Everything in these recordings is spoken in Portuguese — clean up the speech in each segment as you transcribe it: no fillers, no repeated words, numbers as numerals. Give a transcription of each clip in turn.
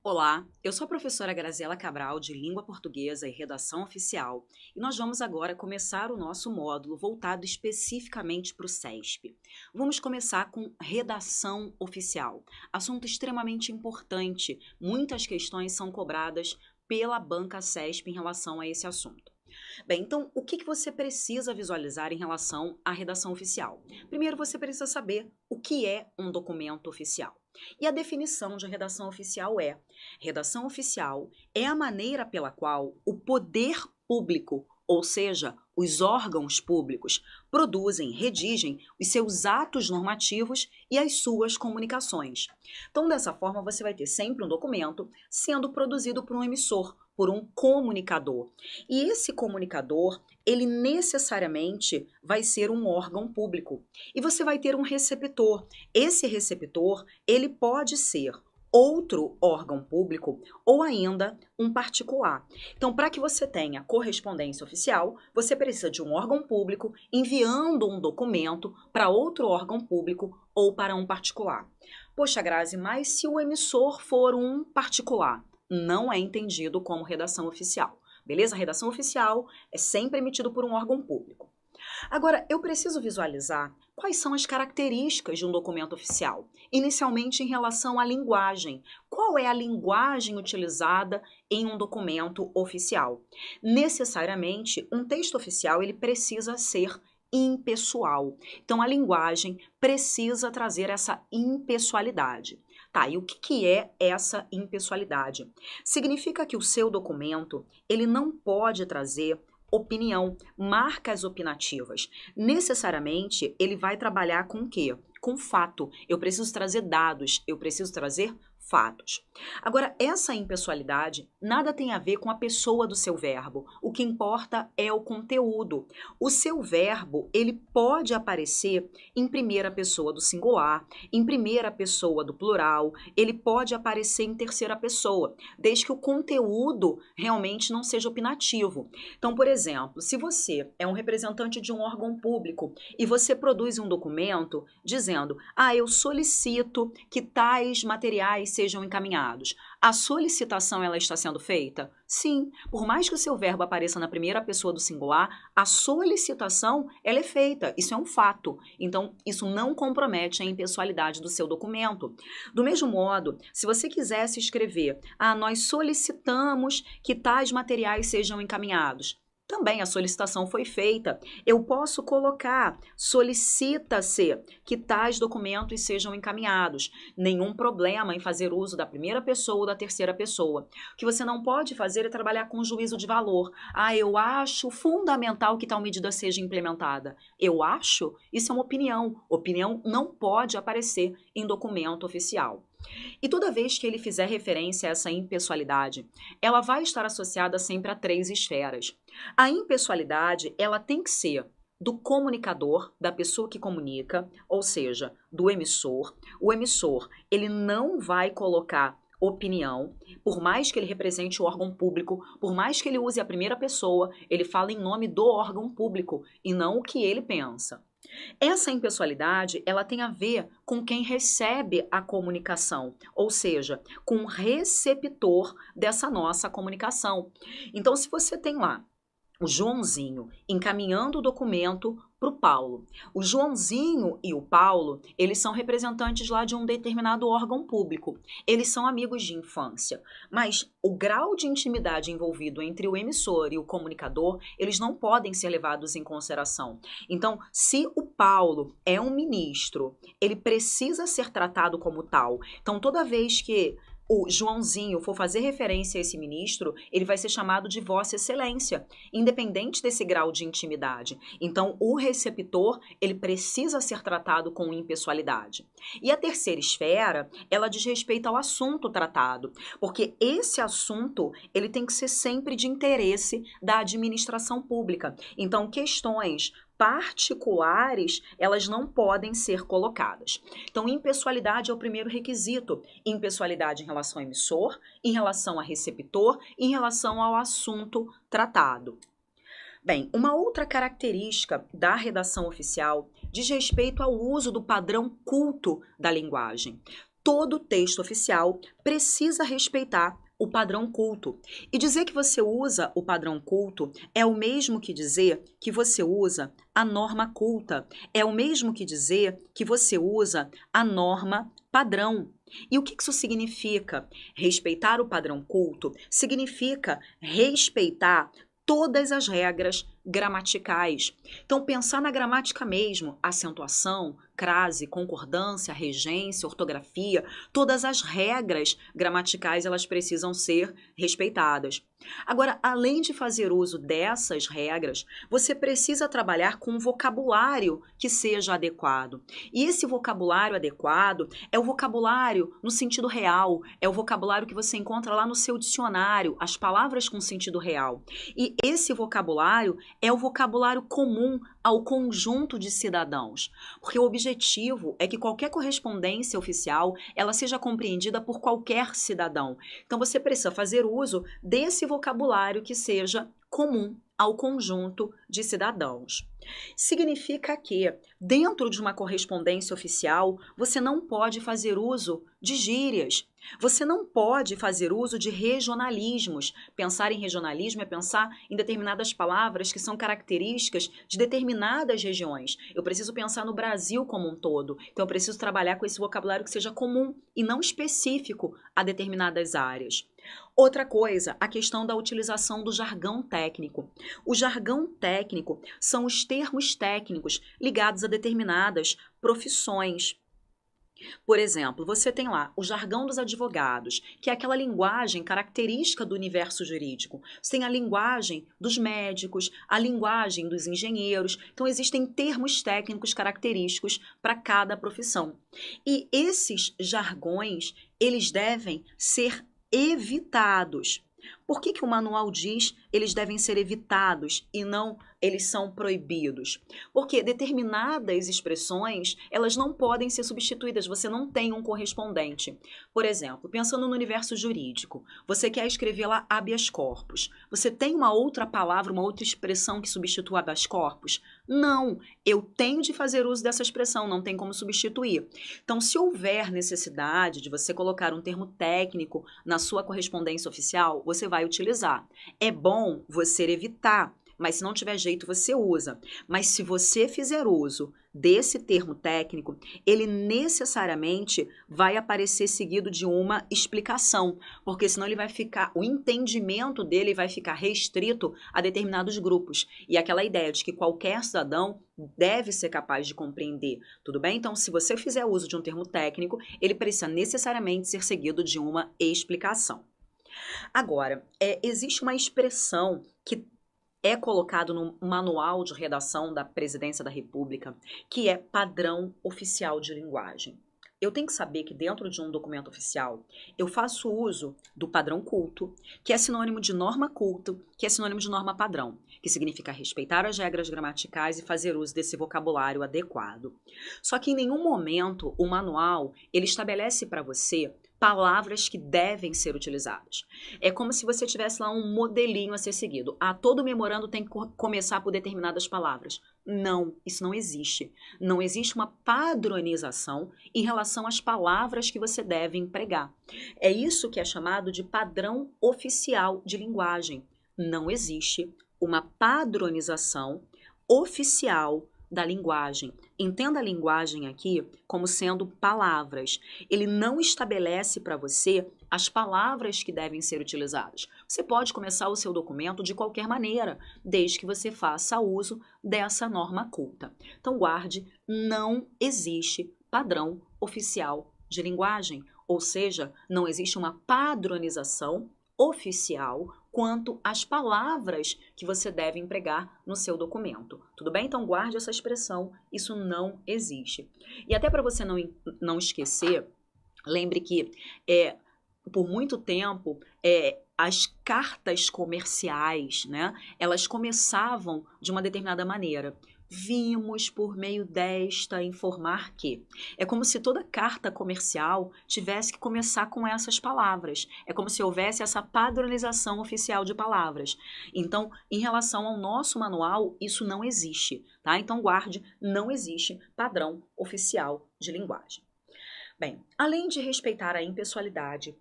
Olá, eu sou a professora Graziela Cabral, de Língua Portuguesa e Redação Oficial, e nós vamos agora começar o nosso módulo voltado especificamente para o CESP. Vamos começar com redação oficial, assunto extremamente importante. Muitas questões são cobradas pela banca CESP em relação a esse assunto. Bem, então, o que você precisa visualizar em relação à redação oficial? Primeiro, você precisa saber o que é um documento oficial. E a definição de redação oficial é: redação oficial é a maneira pela qual o poder público, ou seja, os órgãos públicos, produzem, redigem os seus atos normativos e as suas comunicações. Então, dessa forma, você vai ter sempre um documento sendo produzido por um emissor, por um comunicador. E esse comunicador, ele necessariamente vai ser um órgão público. E você vai ter um receptor. Esse receptor, ele pode ser outro órgão público ou ainda um particular. Então, para que você tenha correspondência oficial, você precisa de um órgão público enviando um documento para outro órgão público ou para um particular. Poxa, Grazi, mas se o emissor for um particular, não é entendido como redação oficial. Beleza? A redação oficial é sempre emitido por um órgão público. Agora, eu preciso visualizar quais são as características de um documento oficial. Inicialmente, em relação à linguagem. Qual é a linguagem utilizada em um documento oficial? Necessariamente, um texto oficial ele precisa ser impessoal. Então, a linguagem precisa trazer essa impessoalidade. Tá, e o que é essa impessoalidade? Significa que o seu documento, ele não pode trazer opinião, marcas opinativas. Necessariamente, ele vai trabalhar com o quê? Com fato. Eu preciso trazer dados, eu preciso trazer fatos. Agora, essa impessoalidade nada tem a ver com a pessoa do seu verbo. O que importa é o conteúdo. O seu verbo, ele pode aparecer em primeira pessoa do singular, em primeira pessoa do plural, ele pode aparecer em terceira pessoa, desde que o conteúdo realmente não seja opinativo. Então, por exemplo, se você é um representante de um órgão público e você produz um documento dizendo: eu solicito que tais materiais sejam encaminhados. A solicitação ela está sendo feita? Sim. Por mais que o seu verbo apareça na primeira pessoa do singular, a solicitação ela é feita. Isso é um fato. Então, isso não compromete a impessoalidade do seu documento. Do mesmo modo, se você quisesse escrever: nós solicitamos que tais materiais sejam encaminhados. Também a solicitação foi feita. Eu posso colocar: solicita-se que tais documentos sejam encaminhados. Nenhum problema em fazer uso da primeira pessoa ou da terceira pessoa. O que você não pode fazer é trabalhar com juízo de valor. Eu acho fundamental que tal medida seja implementada. Eu acho? Isso é uma opinião. Opinião não pode aparecer em documento oficial. E toda vez que ele fizer referência a essa impessoalidade, ela vai estar associada sempre a 3 esferas. A impessoalidade, ela tem que ser do comunicador, da pessoa que comunica, ou seja, do emissor. O emissor, ele não vai colocar opinião, por mais que ele represente o órgão público, por mais que ele use a primeira pessoa, ele fala em nome do órgão público e não o que ele pensa. Essa impessoalidade, ela tem a ver com quem recebe a comunicação, ou seja, com o receptor dessa nossa comunicação. Então, se você tem lá o Joãozinho encaminhando o documento para o Paulo. O Joãozinho e o Paulo, eles são representantes lá de um determinado órgão público. Eles são amigos de infância. Mas o grau de intimidade envolvido entre o emissor e o comunicador, eles não podem ser levados em consideração. Então, se o Paulo é um ministro, ele precisa ser tratado como tal. Então, toda vez que o Joãozinho for fazer referência a esse ministro, ele vai ser chamado de Vossa Excelência, independente desse grau de intimidade. Então, o receptor, ele precisa ser tratado com impessoalidade. E a terceira esfera, ela diz respeito ao assunto tratado, porque esse assunto, ele tem que ser sempre de interesse da administração pública. Então, questões particulares, elas não podem ser colocadas. Então, impessoalidade é o primeiro requisito. Impessoalidade em relação ao emissor, em relação a receptor, em relação ao assunto tratado. Bem, uma outra característica da redação oficial diz respeito ao uso do padrão culto da linguagem. Todo texto oficial precisa respeitar o padrão culto. E dizer que você usa o padrão culto é o mesmo que dizer que você usa a norma culta. É o mesmo que dizer que você usa a norma padrão. E o que isso significa? Respeitar o padrão culto significa respeitar todas as regras gramaticais. Então, pensar na gramática mesmo, acentuação, crase, concordância, regência, ortografia, todas as regras gramaticais, elas precisam ser respeitadas. Agora, além de fazer uso dessas regras, você precisa trabalhar com um vocabulário que seja adequado. E esse vocabulário adequado é o vocabulário no sentido real, é o vocabulário que você encontra lá no seu dicionário, as palavras com sentido real. E esse vocabulário é o vocabulário comum ao conjunto de cidadãos, porque o objetivo é que qualquer correspondência oficial ela seja compreendida por qualquer cidadão. Então você precisa fazer uso desse vocabulário que seja comum ao conjunto de cidadãos. Significa que, dentro de uma correspondência oficial, você não pode fazer uso de gírias, você não pode fazer uso de regionalismos. Pensar em regionalismo é pensar em determinadas palavras que são características de determinadas regiões. Eu preciso pensar no Brasil como um todo, então eu preciso trabalhar com esse vocabulário que seja comum e não específico a determinadas áreas. Outra coisa, a questão da utilização do jargão técnico. O jargão técnico são os termos técnicos ligados a determinadas profissões. Por exemplo, você tem lá o jargão dos advogados, que é aquela linguagem característica do universo jurídico. Você tem a linguagem dos médicos, a linguagem dos engenheiros. Então, existem termos técnicos característicos para cada profissão. E esses jargões, eles devem ser evitados. Por que o manual diz eles devem ser evitados e não eles são proibidos? Porque determinadas expressões, elas não podem ser substituídas, você não tem um correspondente. Por exemplo, pensando no universo jurídico, você quer escrever lá habeas corpus. Você tem uma outra palavra, uma outra expressão que substitua habeas corpus? Não, eu tenho de fazer uso dessa expressão, não tem como substituir. Então, se houver necessidade de você colocar um termo técnico na sua correspondência oficial, você vai utilizar. É bom você evitar, mas se não tiver jeito, você usa. Mas se você fizer uso desse termo técnico, ele necessariamente vai aparecer seguido de uma explicação, porque senão ele vai ficar, o entendimento dele vai ficar restrito a determinados grupos. E aquela ideia de que qualquer cidadão deve ser capaz de compreender, tudo bem? Então, se você fizer uso de um termo técnico, ele precisa necessariamente ser seguido de uma explicação. Agora, existe uma expressão que é colocado no manual de redação da Presidência da República, que é padrão oficial de linguagem. Eu tenho que saber que dentro de um documento oficial, eu faço uso do padrão culto, que é sinônimo de norma culto, que é sinônimo de norma padrão, que significa respeitar as regras gramaticais e fazer uso desse vocabulário adequado. Só que em nenhum momento o manual ele estabelece para você palavras que devem ser utilizadas. É como se você tivesse lá um modelinho a ser seguido. Todo memorando tem que começar por determinadas palavras. Não, isso não existe. Não existe uma padronização em relação às palavras que você deve empregar. É isso que é chamado de padrão oficial de linguagem. Não existe uma padronização oficial da linguagem. Entenda a linguagem aqui como sendo palavras. Ele não estabelece para você as palavras que devem ser utilizadas. Você pode começar o seu documento de qualquer maneira, desde que você faça uso dessa norma culta. Então, guarde, não existe padrão oficial de linguagem, ou seja, não existe uma padronização oficial quanto às palavras que você deve empregar no seu documento. Tudo bem? Então guarde essa expressão, isso não existe. E até para você não esquecer, lembre que por muito tempo as cartas comerciais, né, elas começavam de uma determinada maneira. vimos por meio desta informar que. É como se toda carta comercial tivesse que começar com essas palavras. É como se houvesse essa padronização oficial de palavras. Então, em relação ao nosso manual, isso não existe, tá? Então, guarde, não existe padrão oficial de linguagem. Bem, além de respeitar a impessoalidade,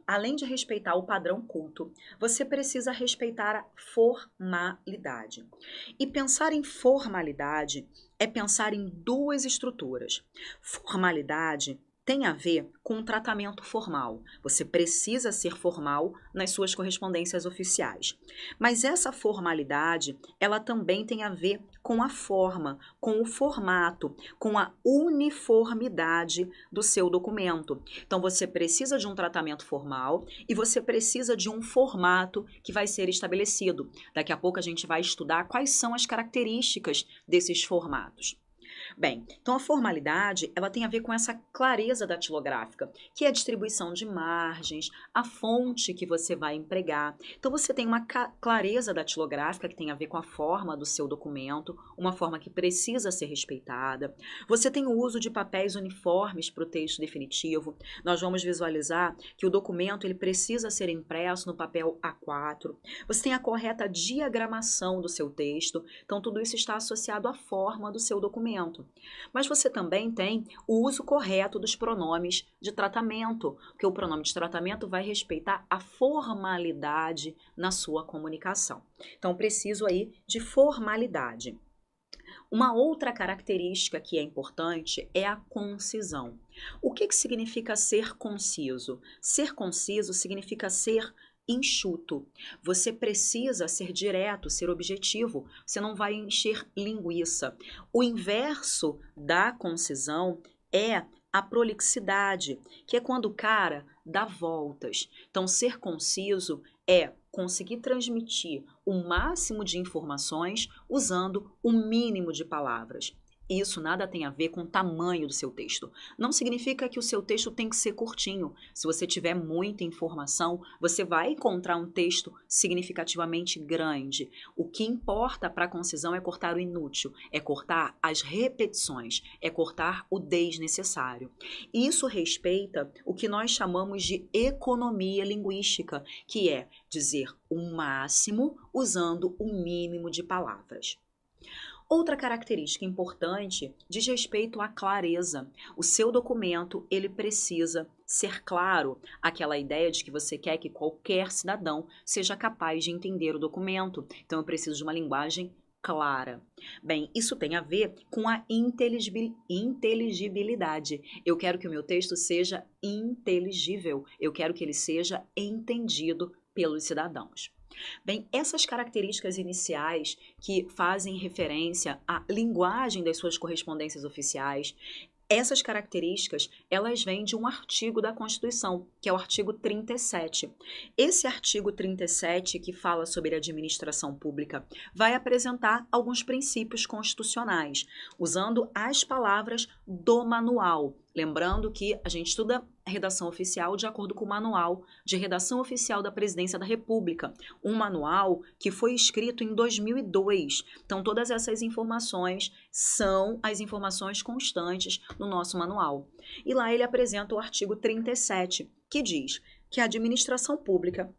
além de respeitar o padrão culto, você precisa respeitar a formalidade. E pensar em formalidade é pensar em duas estruturas. Formalidade tem a ver com o tratamento formal. Você precisa ser formal nas suas correspondências oficiais. Mas essa formalidade, ela também tem a ver com a forma, com o formato, com a uniformidade do seu documento. Então, você precisa de um tratamento formal e você precisa de um formato que vai ser estabelecido. Daqui a pouco a gente vai estudar quais são as características desses formatos. Bem, então a formalidade, ela tem a ver com essa clareza datilográfica, que é a distribuição de margens, a fonte que você vai empregar. Então você tem uma clareza datilográfica que tem a ver com a forma do seu documento, uma forma que precisa ser respeitada. Você tem o uso de papéis uniformes para o texto definitivo. Nós vamos visualizar que o documento ele precisa ser impresso no papel A4. Você tem a correta diagramação do seu texto. Então tudo isso está associado à forma do seu documento. Mas você também tem o uso correto dos pronomes de tratamento, porque o pronome de tratamento vai respeitar a formalidade na sua comunicação. Então, preciso aí de formalidade. Uma outra característica que é importante é a concisão. O que significa ser conciso? Ser conciso significa ser enxuto. Você precisa ser direto, ser objetivo. Você não vai encher linguiça. O inverso da concisão é a prolixidade, que é quando o cara dá voltas. Então, ser conciso é conseguir transmitir o máximo de informações usando o mínimo de palavras. Isso nada tem a ver com o tamanho do seu texto. Não significa que o seu texto tem que ser curtinho. Se você tiver muita informação, você vai encontrar um texto significativamente grande. O que importa para a concisão é cortar o inútil, é cortar as repetições, é cortar o desnecessário. Isso respeita o que nós chamamos de economia linguística, que é dizer o máximo usando o mínimo de palavras. Outra característica importante diz respeito à clareza. O seu documento, ele precisa ser claro, aquela ideia de que você quer que qualquer cidadão seja capaz de entender o documento. Então, eu preciso de uma linguagem clara. Bem, isso tem a ver com a inteligibilidade. Eu quero que o meu texto seja inteligível, eu quero que ele seja entendido pelos cidadãos. Bem, essas características iniciais que fazem referência à linguagem das suas correspondências oficiais, essas características, elas vêm de um artigo da Constituição, que é o artigo 37. Esse artigo 37, que fala sobre a administração pública, vai apresentar alguns princípios constitucionais, usando as palavras do manual. Lembrando que a gente estuda redação oficial de acordo com o Manual de Redação Oficial da Presidência da República, um manual que foi escrito em 2002. Então, todas essas informações são as informações constantes no nosso manual. E lá ele apresenta o artigo 37, que diz que a administração pública,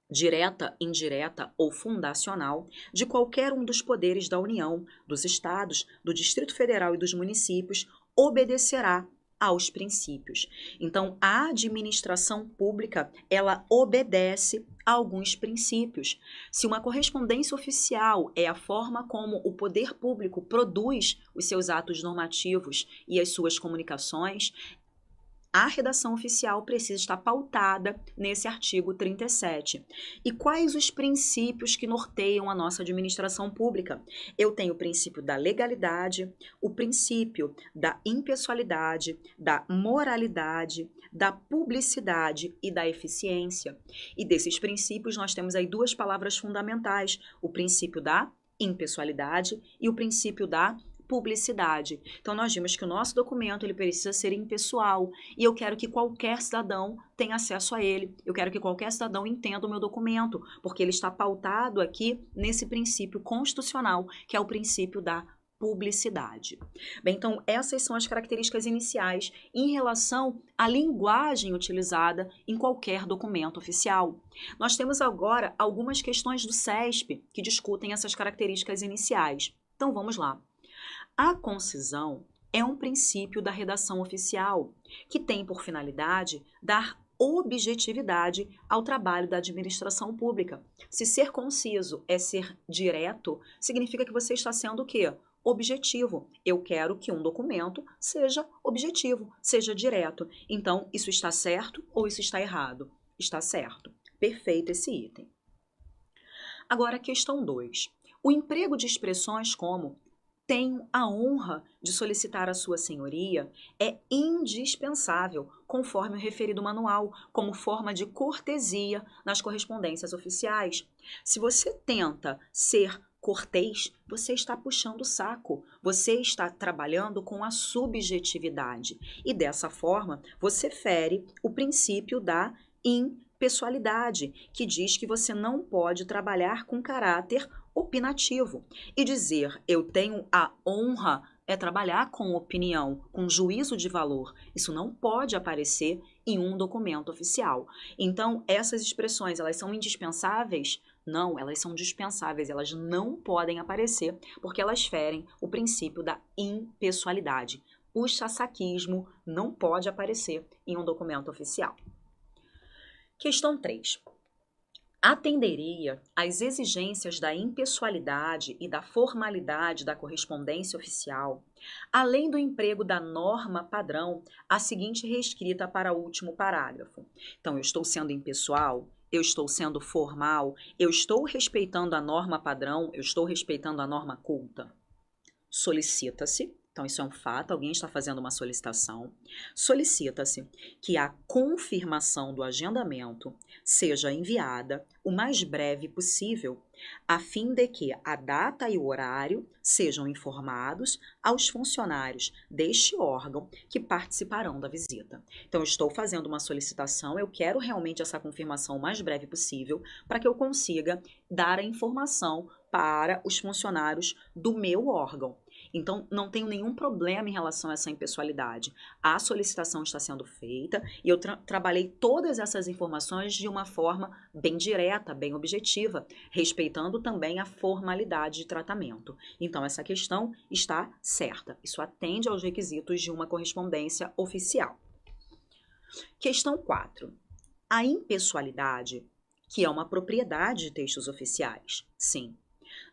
direta, indireta ou fundacional, de qualquer um dos poderes da União, dos estados, do Distrito Federal e dos municípios, obedecerá aos princípios. Então, a administração pública, ela obedece a alguns princípios. Se uma correspondência oficial é a forma como o poder público produz os seus atos normativos e as suas comunicações, a redação oficial precisa estar pautada nesse artigo 37. E quais os princípios que norteiam a nossa administração pública? Eu tenho o princípio da legalidade, o princípio da impessoalidade, da moralidade, da publicidade e da eficiência. E desses princípios nós temos aí duas palavras fundamentais, o princípio da impessoalidade e o princípio da publicidade. Então, nós vimos que o nosso documento ele precisa ser impessoal e eu quero que qualquer cidadão tenha acesso a ele. Eu quero que qualquer cidadão entenda o meu documento, porque ele está pautado aqui nesse princípio constitucional, que é o princípio da publicidade. Bem, então essas são as características iniciais em relação à linguagem utilizada em qualquer documento oficial. Nós temos agora algumas questões do CESP que discutem essas características iniciais. Então vamos lá. A concisão é um princípio da redação oficial que tem por finalidade dar objetividade ao trabalho da administração pública. Se ser conciso é ser direto, significa que você está sendo o quê? Objetivo. Eu quero que um documento seja objetivo, seja direto. Então, isso está certo ou isso está errado? Está certo. Perfeito esse item. Agora, questão 2. O emprego de expressões como tenho a honra de solicitar a sua senhoria é indispensável, conforme o referido manual, como forma de cortesia nas correspondências oficiais. Se você tenta ser cortês, você está puxando o saco, você está trabalhando com a subjetividade e dessa forma você fere o princípio da impessoalidade, que diz que você não pode trabalhar com caráter opinativo. E dizer eu tenho a honra é trabalhar com opinião, com juízo de valor. Isso não pode aparecer em um documento oficial. Então, essas expressões, elas são indispensáveis? Não, elas são dispensáveis, elas não podem aparecer porque elas ferem o princípio da impessoalidade. O chaçaquismo não pode aparecer em um documento oficial. Questão 3. Atenderia às exigências da impessoalidade e da formalidade da correspondência oficial, além do emprego da norma padrão, a seguinte reescrita para o último parágrafo. Então, eu estou sendo impessoal, eu estou sendo formal, eu estou respeitando a norma padrão, eu estou respeitando a norma culta. Solicita-se. Então, isso é um fato, alguém está fazendo uma solicitação. Solicita-se que a confirmação do agendamento seja enviada o mais breve possível, a fim de que a data e o horário sejam informados aos funcionários deste órgão que participarão da visita. Então, eu estou fazendo uma solicitação, eu quero realmente essa confirmação o mais breve possível para que eu consiga dar a informação para os funcionários do meu órgão. Então, não tenho nenhum problema em relação a essa impessoalidade. A solicitação está sendo feita e eu trabalhei todas essas informações de uma forma bem direta, bem objetiva, respeitando também a formalidade de tratamento. Então, essa questão está certa. Isso atende aos requisitos de uma correspondência oficial. Questão 4. A impessoalidade, que é uma propriedade de textos oficiais, sim,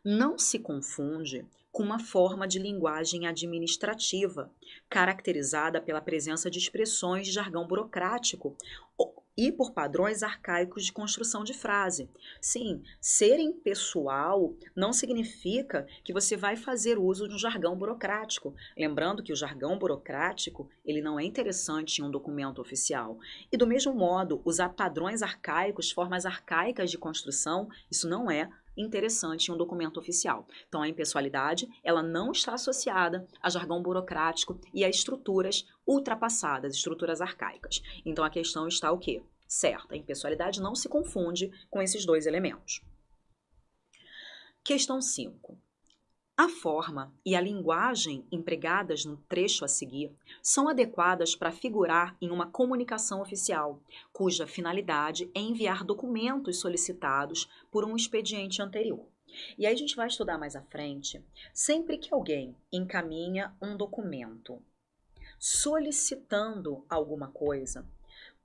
não se confunde com uma forma de linguagem administrativa, caracterizada pela presença de expressões de jargão burocrático e por padrões arcaicos de construção de frase. Sim, ser impessoal não significa que você vai fazer uso de um jargão burocrático. Lembrando que o jargão burocrático, ele não é interessante em um documento oficial. E do mesmo modo, usar padrões arcaicos, formas arcaicas de construção, isso não é interessante em um documento oficial. Então, a impessoalidade, ela não está associada a jargão burocrático e a estruturas ultrapassadas, estruturas arcaicas. Então, a questão está o quê? Certa, a impessoalidade não se confunde com esses dois elementos. Questão 5. A forma e a linguagem empregadas no trecho a seguir são adequadas para figurar em uma comunicação oficial, cuja finalidade é enviar documentos solicitados por um expediente anterior. E aí a gente vai estudar mais à frente, sempre que alguém encaminha um documento solicitando alguma coisa,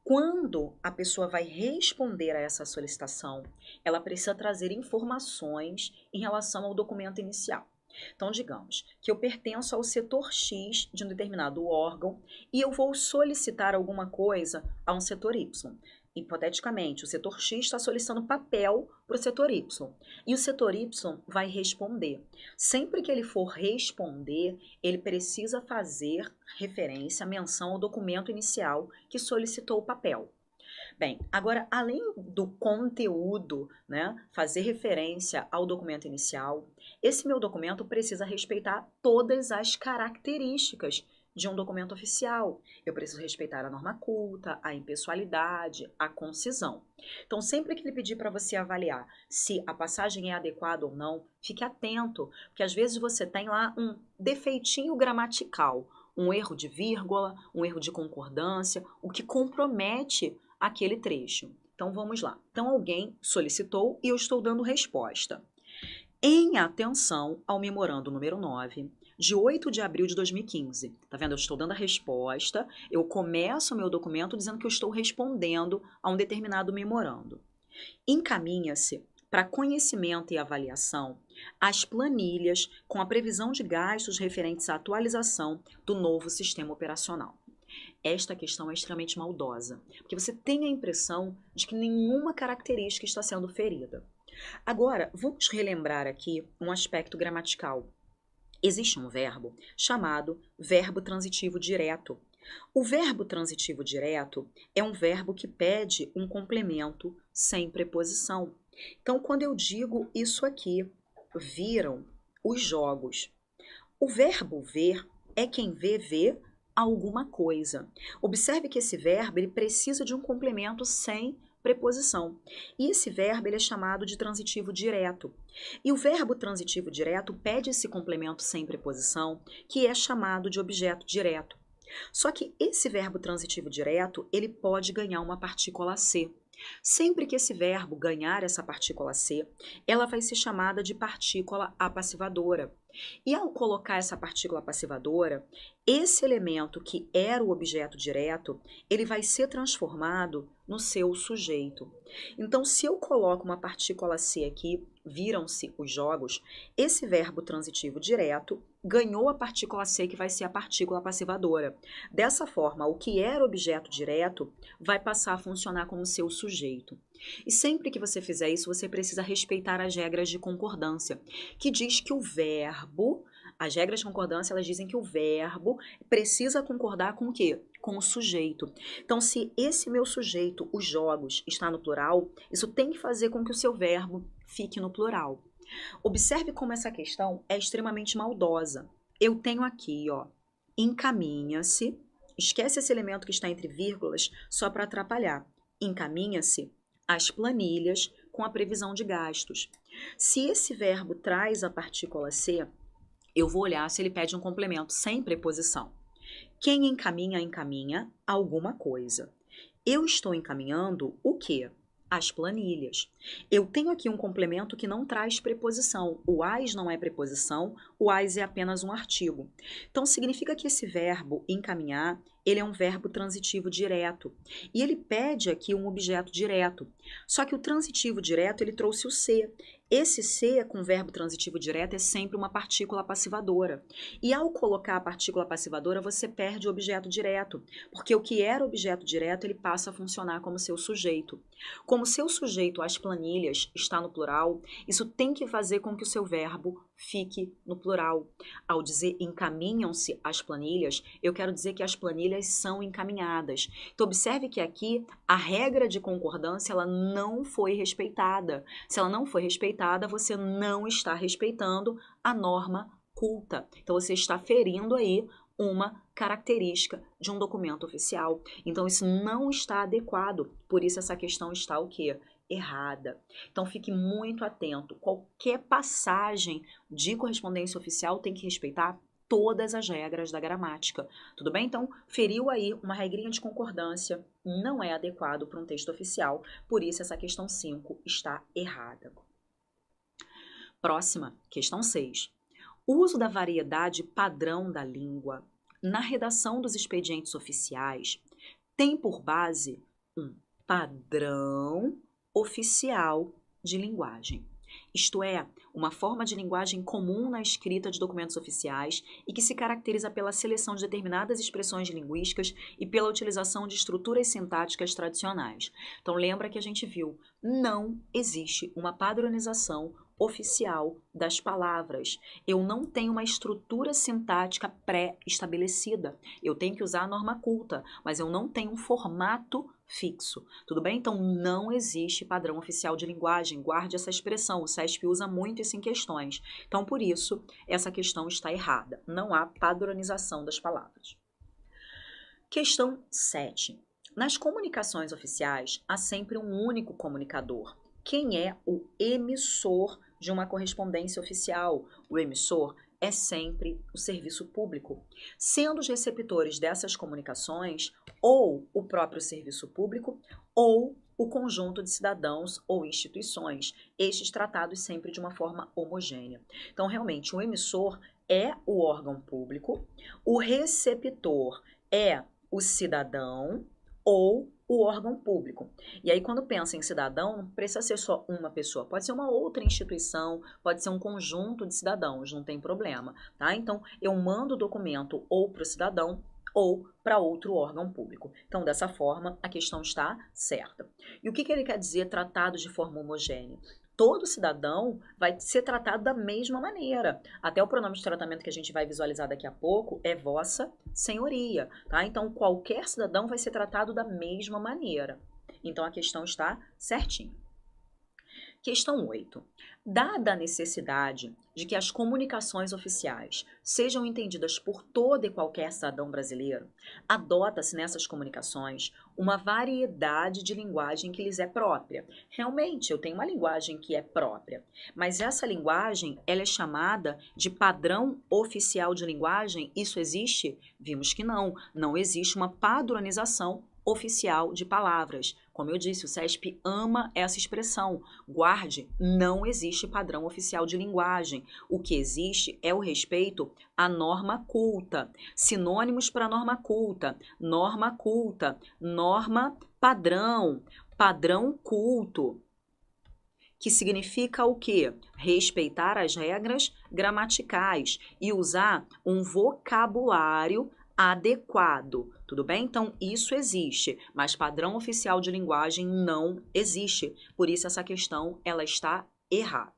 quando a pessoa vai responder a essa solicitação, ela precisa trazer informações em relação ao documento inicial. Então, digamos que eu pertenço ao setor X de um determinado órgão e eu vou solicitar alguma coisa a um setor Y. Hipoteticamente, o setor X está solicitando papel para o setor Y e o setor Y vai responder. Sempre que ele for responder, ele precisa fazer referência, menção ao documento inicial que solicitou o papel. Bem, agora, além do conteúdo, né, fazer referência ao documento inicial, esse meu documento precisa respeitar todas as características de um documento oficial. Eu preciso respeitar a norma culta, a impessoalidade, a concisão. Então, sempre que ele pedir para você avaliar se a passagem é adequada ou não, fique atento, porque às vezes você tem lá um defeitinho gramatical, um erro de vírgula, um erro de concordância, o que compromete aquele trecho. Então, vamos lá. Então, alguém solicitou e eu estou dando resposta. Em atenção ao memorando número 9, de 8 de abril de 2015. Tá vendo? Eu estou dando a resposta, eu começo o meu documento dizendo que eu estou respondendo a um determinado memorando. Encaminha-se para conhecimento e avaliação as planilhas com a previsão de gastos referentes à atualização do novo sistema operacional. Esta questão é extremamente maldosa, porque você tem a impressão de que nenhuma característica está sendo ferida. Agora, vamos relembrar aqui um aspecto gramatical. Existe um verbo chamado verbo transitivo direto. O verbo transitivo direto é um verbo que pede um complemento sem preposição. Então, quando eu digo isso aqui, viram os jogos. O verbo ver é quem vê alguma coisa. Observe que esse verbo ele precisa de um complemento sem preposição. E esse verbo ele é chamado de transitivo direto. E o verbo transitivo direto pede esse complemento sem preposição, que é chamado de objeto direto. Só que esse verbo transitivo direto, ele pode ganhar uma partícula C. Sempre que esse verbo ganhar essa partícula C, ela vai ser chamada de partícula apassivadora. E ao colocar essa partícula apassivadora, esse elemento que era o objeto direto, ele vai ser transformado no seu sujeito. Então, se eu coloco uma partícula C aqui, viram-se os jogos, esse verbo transitivo direto ganhou a partícula C, que vai ser a partícula passivadora. Dessa forma, o que era objeto direto vai passar a funcionar como seu sujeito. E sempre que você fizer isso, você precisa respeitar as regras de concordância, que diz que o verbo, as regras de concordância, elas dizem que o verbo precisa concordar com o quê? Com o sujeito. Então, se esse meu sujeito, os jogos, está no plural, isso tem que fazer com que o seu verbo fique no plural. Observe como essa questão é extremamente maldosa. Eu tenho aqui, ó, encaminha-se, esquece esse elemento que está entre vírgulas só para atrapalhar. Encaminha-se as planilhas com a previsão de gastos. Se esse verbo traz a partícula C, eu vou olhar se ele pede um complemento sem preposição. Quem encaminha, encaminha alguma coisa. Eu estou encaminhando o quê? As planilhas. Eu tenho aqui um complemento que não traz preposição. O as não é preposição, o as é apenas um artigo. Então, significa que esse verbo encaminhar, ele é um verbo transitivo direto. E ele pede aqui um objeto direto. Só que o transitivo direto, ele trouxe o ser. Esse ser com verbo transitivo direto é sempre uma partícula passivadora. E ao colocar a partícula passivadora, você perde o objeto direto, porque o que era objeto direto, ele passa a funcionar como seu sujeito. Como seu sujeito às planilhas está no plural, isso tem que fazer com que o seu verbo fique no plural. Ao dizer encaminham-se as planilhas, eu quero dizer que as planilhas são encaminhadas. Então, observe que aqui a regra de concordância ela não foi respeitada. Se ela não foi respeitada, você não está respeitando a norma culta. Então, você está ferindo aí uma característica de um documento oficial. Então, isso não está adequado. Por isso, essa questão está o quê? Errada. Então, fique muito atento. Qualquer passagem de correspondência oficial tem que respeitar todas as regras da gramática. Tudo bem? Então, feriu aí uma regrinha de concordância, não é adequado para um texto oficial, por isso essa questão 5 está errada. Próxima, questão 6. O uso da variedade padrão da língua na redação dos expedientes oficiais tem por base um padrão oficial de linguagem. Isto é, uma forma de linguagem comum na escrita de documentos oficiais e que se caracteriza pela seleção de determinadas expressões linguísticas e pela utilização de estruturas sintáticas tradicionais. Então, lembra que a gente viu, não existe uma padronização oficial das palavras. Eu não tenho uma estrutura sintática pré-estabelecida. Eu tenho que usar a norma culta, mas eu não tenho um formato fixo. Tudo bem? Então, não existe padrão oficial de linguagem. Guarde essa expressão. O CESP usa muito isso em questões. Então, por isso, essa questão está errada. Não há padronização das palavras. Questão 7. Nas comunicações oficiais, há sempre um único comunicador. Quem é o emissor de uma correspondência oficial? O emissor é sempre o serviço público, sendo os receptores dessas comunicações ou o próprio serviço público ou o conjunto de cidadãos ou instituições, estes tratados sempre de uma forma homogênea. Então, realmente, o emissor é o órgão público, o receptor é o cidadão ou o órgão público. E aí, quando pensa em cidadão, não precisa ser só uma pessoa, pode ser uma outra instituição, pode ser um conjunto de cidadãos, não tem problema, tá? Então, eu mando o documento ou para o cidadão ou para outro órgão público. Então, dessa forma, a questão está certa. E o que ele quer dizer tratado de forma homogênea? Todo cidadão vai ser tratado da mesma maneira. Até o pronome de tratamento que a gente vai visualizar daqui a pouco é vossa senhoria, tá? Então, qualquer cidadão vai ser tratado da mesma maneira. Então, a questão está certinha. Questão 8. Dada a necessidade de que as comunicações oficiais sejam entendidas por todo e qualquer cidadão brasileiro, adota-se nessas comunicações uma variedade de linguagem que lhes é própria. Realmente, eu tenho uma linguagem que é própria, mas essa linguagem ela é chamada de padrão oficial de linguagem. Isso existe? Vimos que não. Não existe uma padronização oficial de palavras. Como eu disse, o CESP ama essa expressão. Guarde, não existe padrão oficial de linguagem. O que existe é o respeito à norma culta. Sinônimos para norma culta, norma padrão, padrão culto. Que significa o quê? Respeitar as regras gramaticais e usar um vocabulário adequado, tudo bem? Então, isso existe, mas padrão oficial de linguagem não existe. Por isso, essa questão ela está errada.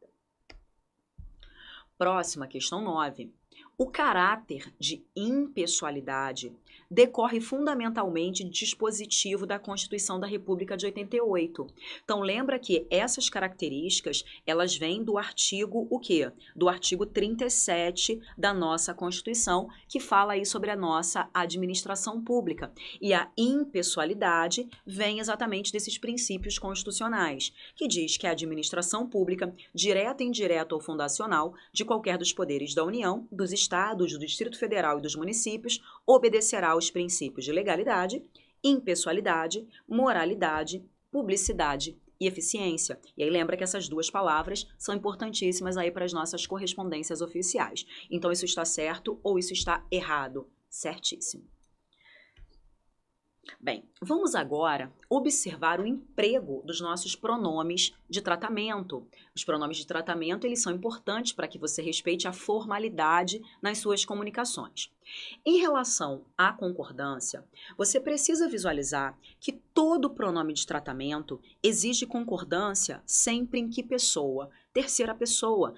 Próxima, questão 9. O caráter de impessoalidade decorre fundamentalmente do dispositivo da Constituição da República de 88. Então, lembra que essas características, elas vêm do artigo o quê? Do artigo 37 da nossa Constituição, que fala aí sobre a nossa administração pública. E a impessoalidade vem exatamente desses princípios constitucionais, que diz que a administração pública, direta, indireta ou fundacional, de qualquer dos poderes da União, dos Estados, do Distrito Federal e dos municípios, obedecerá aos princípios de legalidade, impessoalidade, moralidade, publicidade e eficiência. E aí lembra que essas duas palavras são importantíssimas aí para as nossas correspondências oficiais. Então isso está certo ou isso está errado? Certíssimo. Bem, vamos agora observar o emprego dos nossos pronomes de tratamento. Os pronomes de tratamento, eles são importantes para que você respeite a formalidade nas suas comunicações. Em relação à concordância, você precisa visualizar que todo pronome de tratamento exige concordância sempre em que pessoa? Terceira pessoa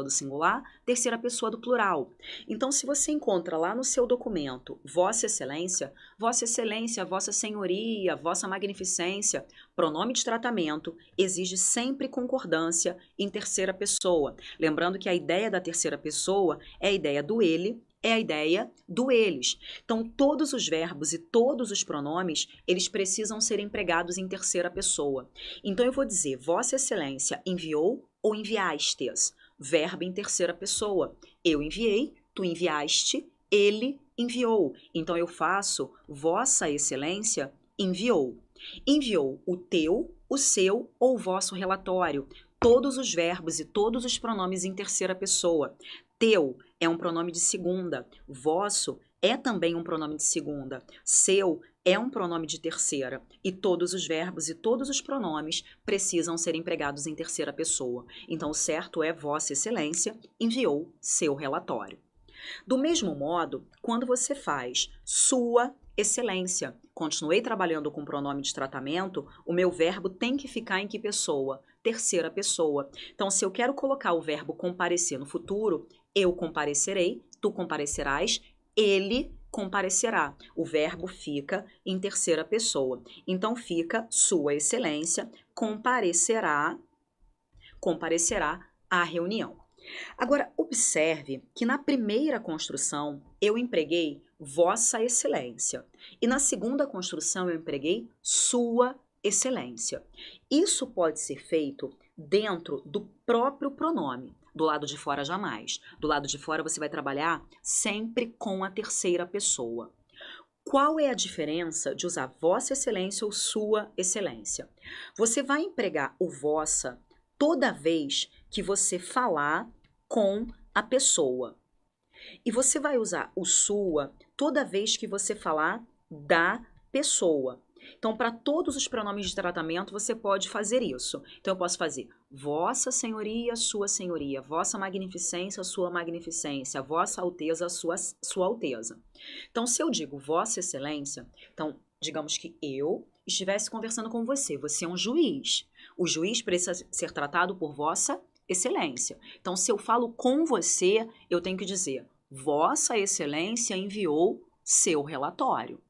do singular, terceira pessoa do plural. Então, se você encontra lá no seu documento Vossa Excelência, Vossa Senhoria, Vossa Magnificência, pronome de tratamento exige sempre concordância em terceira pessoa. Lembrando que a ideia da terceira pessoa é a ideia do ele, é a ideia do eles. Então, todos os verbos e todos os pronomes, eles precisam ser empregados em terceira pessoa. Então, eu vou dizer, Vossa Excelência enviou ou enviastes? Verbo em terceira pessoa. Eu enviei, tu enviaste, ele enviou. Então, eu faço Vossa Excelência enviou. Enviou o teu, o seu ou o vosso relatório. Todos os verbos e todos os pronomes em terceira pessoa. Teu é um pronome de segunda. Vosso é também um pronome de segunda. Seu é um pronome de terceira. E todos os verbos e todos os pronomes precisam ser empregados em terceira pessoa. Então, o certo é Vossa Excelência enviou seu relatório. Do mesmo modo, quando você faz Sua Excelência, continuei trabalhando com pronome de tratamento, o meu verbo tem que ficar em que pessoa? Terceira pessoa. Então, se eu quero colocar o verbo comparecer no futuro, eu comparecerei, tu comparecerás, ele comparecerá. O verbo fica em terceira pessoa. Então, fica Sua Excelência comparecerá à reunião. Agora, observe que na primeira construção eu empreguei Vossa Excelência e na segunda construção eu empreguei Sua Excelência. Isso pode ser feito dentro do próprio pronome. Do lado de fora, jamais. Do lado de fora, você vai trabalhar sempre com a terceira pessoa. Qual é a diferença de usar Vossa Excelência ou Sua Excelência? Você vai empregar o vossa toda vez que você falar com a pessoa. E você vai usar o sua toda vez que você falar da pessoa. Então, para todos os pronomes de tratamento, você pode fazer isso. Então, eu posso fazer Vossa Senhoria, Sua Senhoria, Vossa Magnificência, Sua Magnificência, Vossa Alteza, Sua Alteza. Então, se eu digo Vossa Excelência, então, digamos que eu estivesse conversando com você, você é um juiz. O juiz precisa ser tratado por Vossa Excelência. Então, se eu falo com você, eu tenho que dizer Vossa Excelência enviou seu relatório.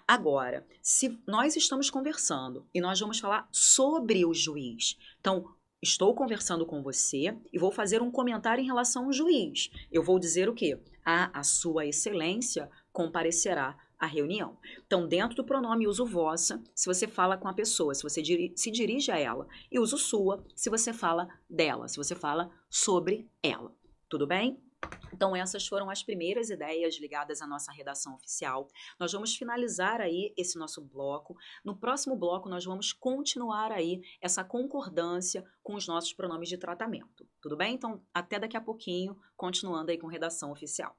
Agora, se nós estamos conversando e nós vamos falar sobre o juiz, então estou conversando com você e vou fazer um comentário em relação ao juiz. Eu vou dizer o quê? A Sua Excelência comparecerá à reunião. Então, dentro do pronome, uso vossa se você fala com a pessoa, se você se dirige a ela, e uso sua se você fala dela, se você fala sobre ela. Tudo bem? Então, essas foram as primeiras ideias ligadas à nossa redação oficial. Nós vamos finalizar aí esse nosso bloco. No próximo bloco, nós vamos continuar aí essa concordância com os nossos pronomes de tratamento. Tudo bem? Então, até daqui a pouquinho, continuando aí com redação oficial.